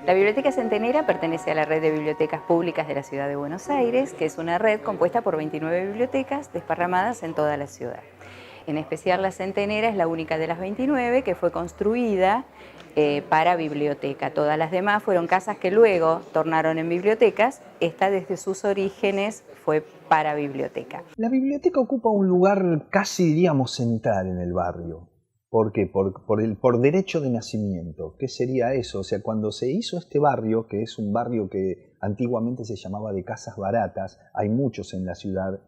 La Biblioteca Centenera pertenece a la red de bibliotecas públicas de la Ciudad de Buenos Aires, que es una red compuesta por 29 bibliotecas desparramadas en toda la ciudad. En especial la Centenera es la única de las 29 que fue construida para biblioteca. Todas las demás fueron casas que luego tornaron en bibliotecas. Esta desde sus orígenes fue para biblioteca. La biblioteca ocupa un lugar casi, diríamos, central en el barrio. ¿Por qué? Por derecho de nacimiento. ¿Qué sería eso? O sea, cuando se hizo este barrio, que es un barrio que antiguamente se llamaba de casas baratas, hay muchos en la ciudad,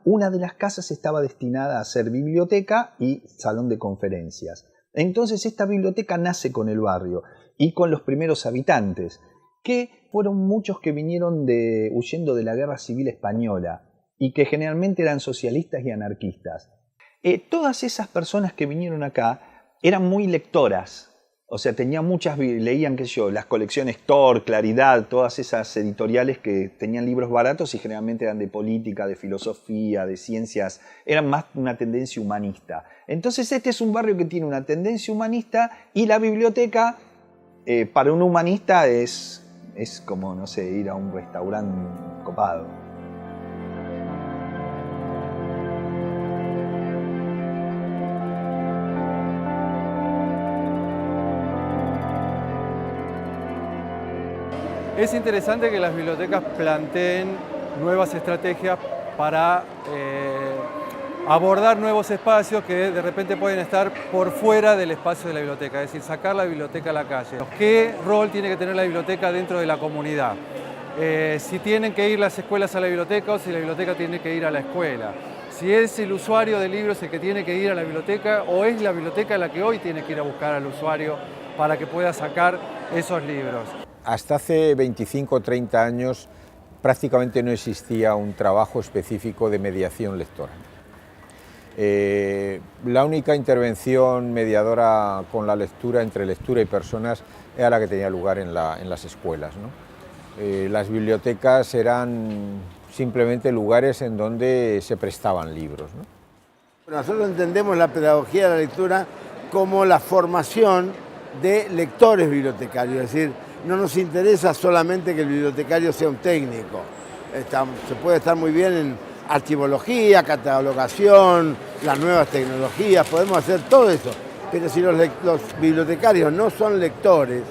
una de las casas estaba destinada a ser biblioteca y salón de conferencias. Entonces esta biblioteca nace con el barrio y con los primeros habitantes, que fueron muchos que vinieron huyendo de la Guerra Civil Española y que generalmente eran socialistas y anarquistas. Todas esas personas que vinieron acá eran muy lectoras, o sea, tenían leían, qué sé yo, las colecciones Thor, Claridad, todas esas editoriales que tenían libros baratos y generalmente eran de política, de filosofía, de ciencias, eran más una tendencia humanista. Entonces este es un barrio que tiene una tendencia humanista y la biblioteca, para un humanista es como, no sé, ir a un restaurante copado. Es interesante que las bibliotecas planteen nuevas estrategias para abordar nuevos espacios que de repente pueden estar por fuera del espacio de la biblioteca, es decir, sacar la biblioteca a la calle. ¿Qué rol tiene que tener la biblioteca dentro de la comunidad? Si tienen que ir las escuelas a la biblioteca o si la biblioteca tiene que ir a la escuela. Si es el usuario de libros el que tiene que ir a la biblioteca o es la biblioteca la que hoy tiene que ir a buscar al usuario para que pueda sacar esos libros. Hasta hace 25 o 30 años prácticamente no existía un trabajo específico de mediación lectora. La única intervención mediadora con la lectura, entre lectura y personas, era la que tenía lugar en las escuelas, ¿no? Las bibliotecas eran simplemente lugares en donde se prestaban libros, ¿no? Nosotros entendemos la pedagogía de la lectura como la formación de lectores bibliotecarios, es decir, no nos interesa solamente que el bibliotecario sea un técnico. Se puede estar muy bien en archivología, catalogación, las nuevas tecnologías, podemos hacer todo eso. Pero si los bibliotecarios no son lectores,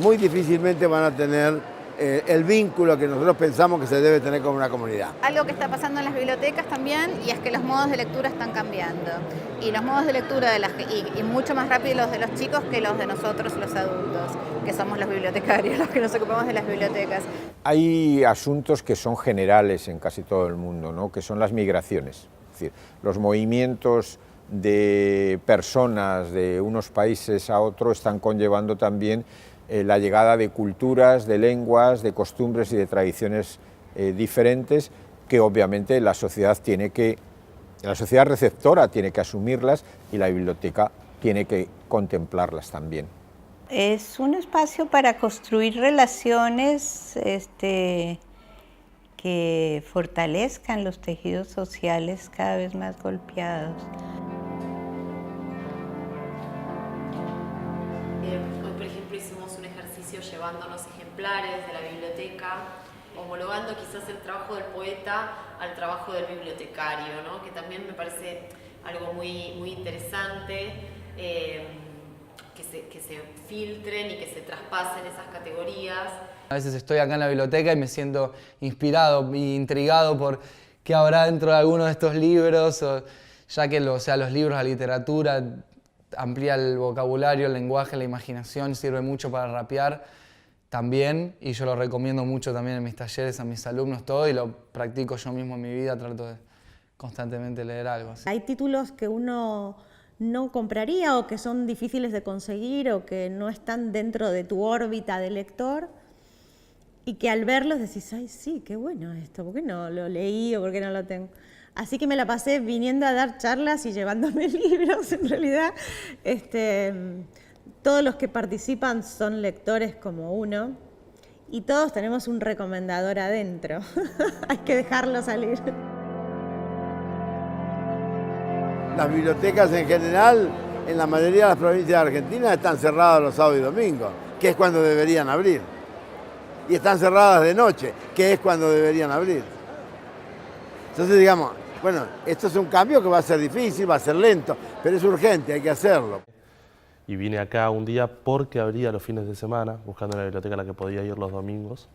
muy difícilmente van a tener el vínculo que nosotros pensamos que se debe tener con una comunidad. Algo que está pasando en las bibliotecas también, y es que los modos de lectura están cambiando. Y los modos de lectura y mucho más rápido los de los chicos que los de nosotros, los adultos, que somos los bibliotecarios, los que nos ocupamos de las bibliotecas. Hay asuntos que son generales en casi todo el mundo, ¿no? Que son las migraciones. Es decir, los movimientos de personas de unos países a otros están conllevando también la llegada de culturas, de lenguas, de costumbres y de tradiciones diferentes que obviamente la sociedad receptora tiene que asumirlas y la biblioteca tiene que contemplarlas también. Es un espacio para construir relaciones que fortalezcan los tejidos sociales cada vez más golpeados. Hoy, por ejemplo, hicimos un ejercicio llevándonos ejemplares de la biblioteca, homologando quizás el trabajo del poeta al trabajo del bibliotecario, ¿no? Que también me parece algo muy interesante, que se filtren y que se traspasen esas categorías. A veces estoy acá en la biblioteca y me siento inspirado e intrigado por qué habrá dentro de alguno de estos libros, ya que los libros, la literatura amplía el vocabulario, el lenguaje, la imaginación, sirve mucho para rapear también, y yo lo recomiendo mucho también en mis talleres a mis alumnos, todo, y lo practico yo mismo en mi vida, trato de constantemente leer algo. ¿Sí? Hay títulos que uno no compraría o que son difíciles de conseguir o que no están dentro de tu órbita de lector y que al verlos decís, ay sí, qué bueno esto, ¿por qué no lo leí o por qué no lo tengo? Así que me la pasé viniendo a dar charlas y llevándome libros, en realidad. Todos los que participan son lectores como uno y todos tenemos un recomendador adentro. Hay que dejarlo salir. Las bibliotecas en general, en la mayoría de las provincias de Argentina, están cerradas los sábados y domingos. que es cuando deberían abrir. Y están cerradas de noche, que es cuando deberían abrir. Entonces, digamos, bueno, esto es un cambio que va a ser difícil, va a ser lento, pero es urgente, hay que hacerlo. Y vine acá un día porque abría los fines de semana, buscando una biblioteca a la que podía ir los domingos.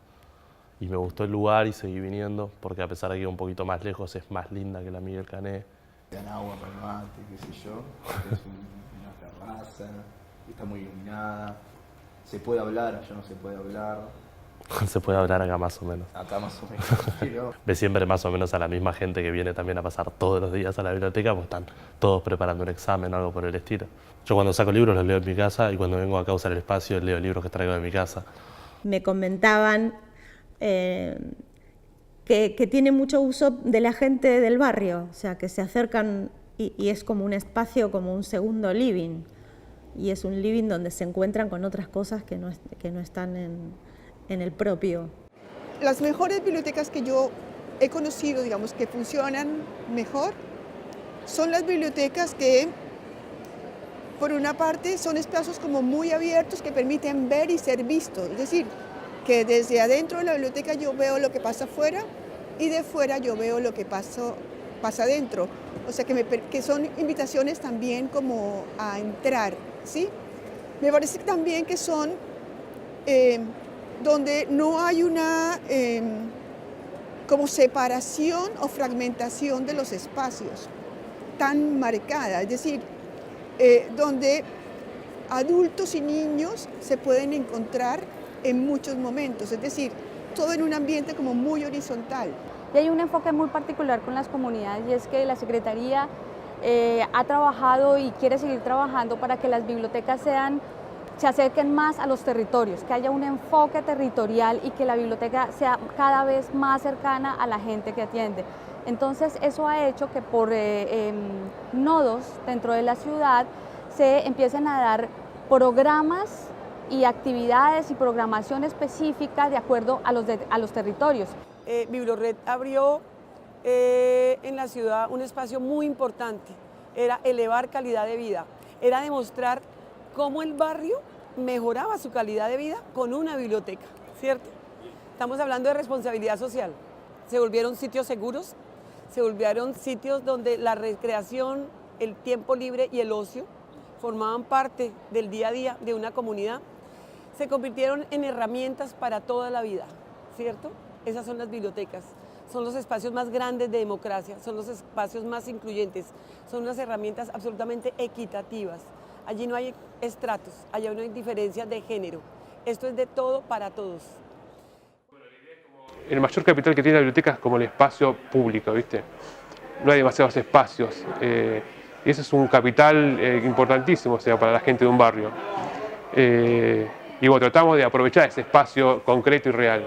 Y me gustó el lugar y seguí viniendo, porque a pesar de que un poquito más lejos es más linda que la Miguel Cané. Dan agua para el mate, qué sé yo, es una terraza, está muy iluminada, se puede hablar, allá no se puede hablar. Se puede hablar acá más o menos. Acá más o menos, pero... Ve siempre más o menos a la misma gente que viene también a pasar todos los días a la biblioteca, pues están todos preparando un examen o algo por el estilo. Yo cuando saco libros los leo en mi casa y cuando vengo acá a usar el espacio leo libros que traigo de mi casa. Me comentaban que tiene mucho uso de la gente del barrio, o sea, que se acercan y es como un espacio, como un segundo living. Y es un living donde se encuentran con otras cosas que no están en el propio. Las mejores bibliotecas que yo he conocido, digamos, que funcionan mejor, son las bibliotecas que, por una parte, son espacios como muy abiertos que permiten ver y ser vistos. Es decir, que desde adentro de la biblioteca yo veo lo que pasa afuera y de fuera yo veo lo que pasa adentro. O sea, que son invitaciones también como a entrar, ¿sí? Me parece también que son donde no hay una como separación o fragmentación de los espacios tan marcada, es decir, donde adultos y niños se pueden encontrar en muchos momentos, es decir, todo en un ambiente como muy horizontal. Y hay un enfoque muy particular con las comunidades y es que la Secretaría ha trabajado y quiere seguir trabajando para que las bibliotecas se acerquen más a los territorios, que haya un enfoque territorial y que la biblioteca sea cada vez más cercana a la gente que atiende. Entonces eso ha hecho que por nodos dentro de la ciudad se empiecen a dar programas y actividades y programación específica de acuerdo a los territorios. Bibliored abrió en la ciudad un espacio muy importante, era elevar calidad de vida, era demostrar cómo el barrio mejoraba su calidad de vida con una biblioteca, ¿cierto? Estamos hablando de responsabilidad social. Se volvieron sitios seguros, se volvieron sitios donde la recreación, el tiempo libre y el ocio formaban parte del día a día de una comunidad. Se convirtieron en herramientas para toda la vida, ¿cierto? Esas son las bibliotecas. Son los espacios más grandes de democracia, son los espacios más incluyentes, son unas herramientas absolutamente equitativas. Allí no hay estratos, allá no hay diferencias de género. Esto es de todo para todos. El mayor capital que tiene la biblioteca es como el espacio público, ¿viste? No hay demasiados espacios. Y ese es un capital importantísimo, o sea, para la gente de un barrio. Y bueno, tratamos de aprovechar ese espacio concreto y real.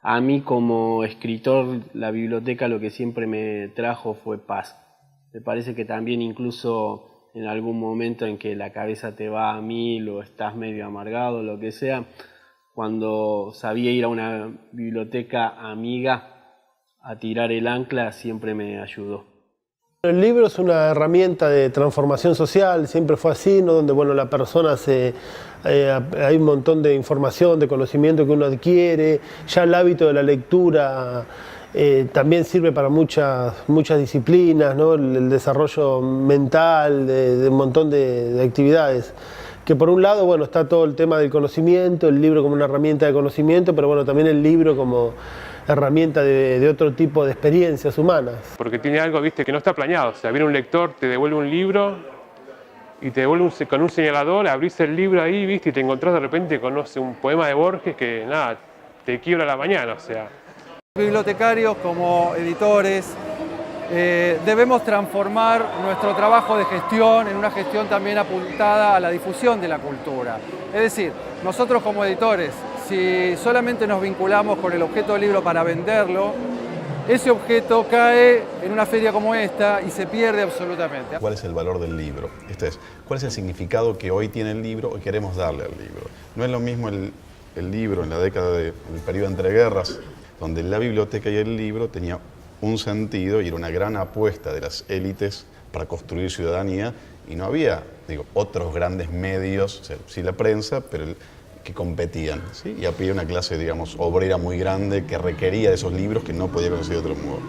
A mí como escritor, la biblioteca lo que siempre me trajo fue paz. Me parece que también incluso en algún momento en que la cabeza te va a mil o estás medio amargado, lo que sea, cuando sabía ir a una biblioteca amiga a tirar el ancla, siempre me ayudó. El libro es una herramienta de transformación social, siempre fue así, ¿no? Donde bueno, la persona hay un montón de información, de conocimiento que uno adquiere, ya el hábito de la lectura también sirve para muchas disciplinas, ¿no? El desarrollo mental, de un montón de actividades. Que por un lado, bueno, está todo el tema del conocimiento, el libro como una herramienta de conocimiento, pero bueno, también el libro como herramienta de otro tipo de experiencias humanas. Porque tiene algo, viste, que no está planeado. O sea, viene un lector, te devuelve un libro y te devuelve con un señalador, abrís el libro ahí, viste, y te encontrás de repente con, no sé, un poema de Borges que, nada, te quiebra la mañana, o sea. Bibliotecarios como editores debemos transformar nuestro trabajo de gestión en una gestión también apuntada a la difusión de la cultura. Es decir, nosotros como editores, si solamente nos vinculamos con el objeto del libro para venderlo, ese objeto cae en una feria como esta y se pierde absolutamente. ¿Cuál es el valor del libro? Esto es, ¿cuál es el significado que hoy tiene el libro o queremos darle al libro? No es lo mismo el libro en la década del periodo entre guerras, donde la biblioteca y el libro tenía un sentido y era una gran apuesta de las élites para construir ciudadanía y no había, otros grandes medios, o sea, sí la prensa, pero que competían, ¿sí? Y había una clase, obrera muy grande que requería de esos libros que no podía conseguir de otro modo.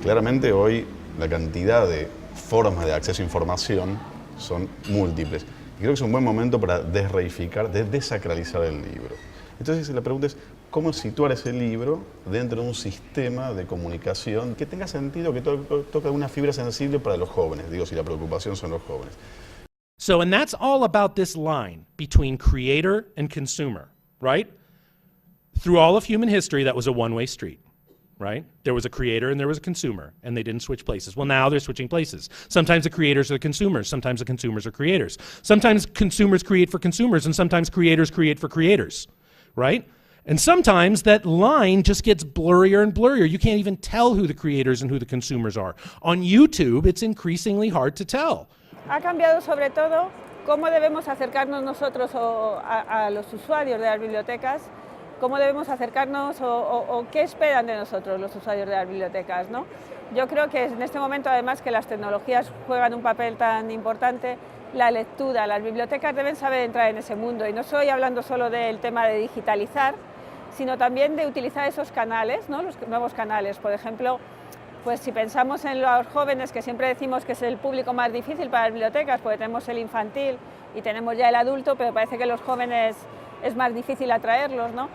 Claramente hoy la cantidad de formas de acceso a información son múltiples. Y creo que es un buen momento para desreificar, desacralizar el libro. Entonces la pregunta es, ¿cómo situar ese libro dentro de un sistema de comunicación que tenga sentido, que toque una fibra sensible para los jóvenes? Si la preocupación son los jóvenes. So, and that's all about this line between creator and consumer, right? Through all of human history, that was a one-way street, right? There was a creator and there was a consumer, and they didn't switch places. Well, now they're switching places. Sometimes the creators are the consumers. Sometimes the consumers are creators. Sometimes consumers create for consumers, and sometimes creators create for creators, right? And sometimes that line just gets blurrier and blurrier. You can't even tell who the creators and who the consumers are. On YouTube, it's increasingly hard to tell. Ha cambiado sobre todo cómo debemos acercarnos nosotros a los usuarios de las bibliotecas, cómo debemos acercarnos o qué esperan de nosotros los usuarios de las bibliotecas, ¿no? Yo creo que en este momento, además que las tecnologías juegan un papel tan importante, la lectura, las bibliotecas deben saber entrar en ese mundo. Y no estoy hablando solo del tema de digitalizar, sino también de utilizar esos canales, ¿no? Los nuevos canales. Por ejemplo, pues si pensamos en los jóvenes, que siempre decimos que es el público más difícil para las bibliotecas, porque tenemos el infantil y tenemos ya el adulto, pero parece que los jóvenes es más difícil atraerlos, ¿no?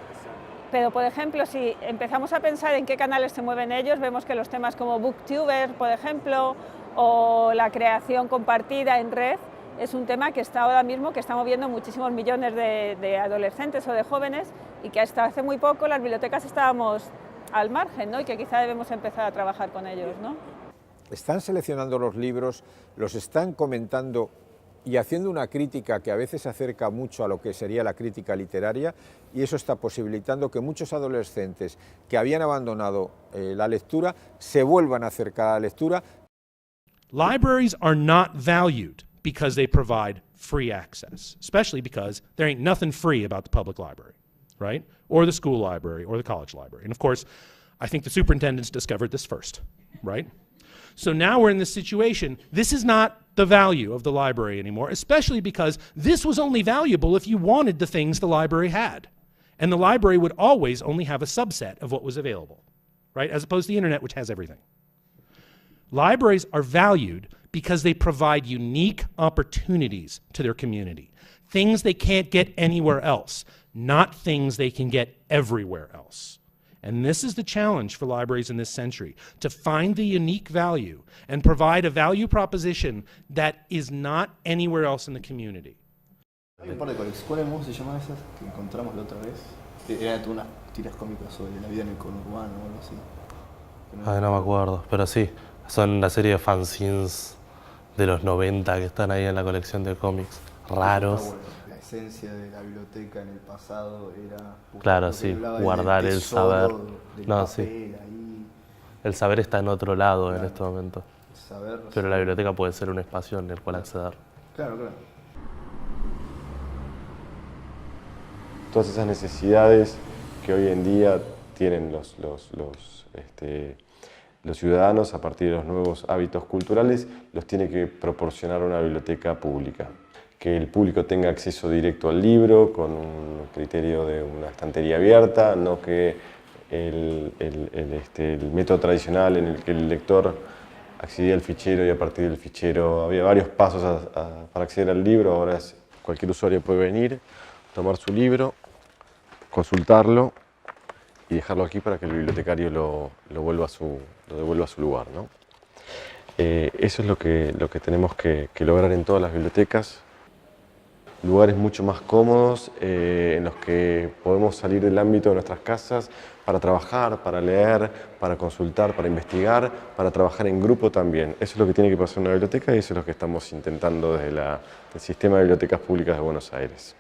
Pero, por ejemplo, si empezamos a pensar en qué canales se mueven ellos, vemos que los temas como Booktuber, por ejemplo, o la creación compartida en red, es un tema que está ahora mismo, que está moviendo muchísimos millones de adolescentes o de jóvenes, y que hasta hace muy poco las bibliotecas estábamos al margen, ¿no? Y que quizá debemos empezar a trabajar con ellos, ¿no? Están seleccionando los libros, los están comentando y haciendo una crítica que a veces se acerca mucho a lo que sería la crítica literaria, y eso está posibilitando que muchos adolescentes que habían abandonado la lectura se vuelvan a acercar a la lectura. Libraries are not valued because they provide free access, especially because there ain't nothing free about the public library, right? Or the school library or the college library. And of course, I think the superintendents discovered this first, right? So now we're in this situation. This is not the value of the library anymore, especially because this was only valuable if you wanted the things the library had. And the library would always only have a subset of what was available, right? As opposed to the internet, which has everything. Libraries are valued because they provide unique opportunities to their community. Things they can't get anywhere else, not things they can get everywhere else. And this is the challenge for libraries in this century, to find the unique value and provide a value proposition that is not anywhere else in the community. Hay un par de colecciones, ¿cómo se llaman esas que encontramos la otra vez? Eran unas tiras cómicas sobre la vida en el conurbano o algo así. Ay, no me acuerdo, pero sí, son una serie de fanzines de los 90 que están ahí en la colección de cómics, raros. Bueno, la esencia de la biblioteca en el pasado era... Claro, sí, guardar el saber. No, sí. Ahí. El saber está en otro lado, claro, en este momento. Saber, pero la biblioteca puede ser un espacio en el cual acceder. Claro, claro. Todas esas necesidades que hoy en día tienen los ciudadanos a partir de los nuevos hábitos culturales, los tiene que proporcionar una biblioteca pública. Que el público tenga acceso directo al libro con un criterio de una estantería abierta, no que el método tradicional en el que el lector accedía al fichero y a partir del fichero había varios pasos para acceder al libro. Ahora cualquier usuario puede venir, tomar su libro, consultarlo y dejarlo aquí para que el bibliotecario lo devuelva a su lugar, ¿no? Eso es lo que tenemos que lograr en todas las bibliotecas. Lugares mucho más cómodos en los que podemos salir del ámbito de nuestras casas para trabajar, para leer, para consultar, para investigar, para trabajar en grupo también. Eso es lo que tiene que pasar en una biblioteca y eso es lo que estamos intentando desde el Sistema de Bibliotecas Públicas de Buenos Aires.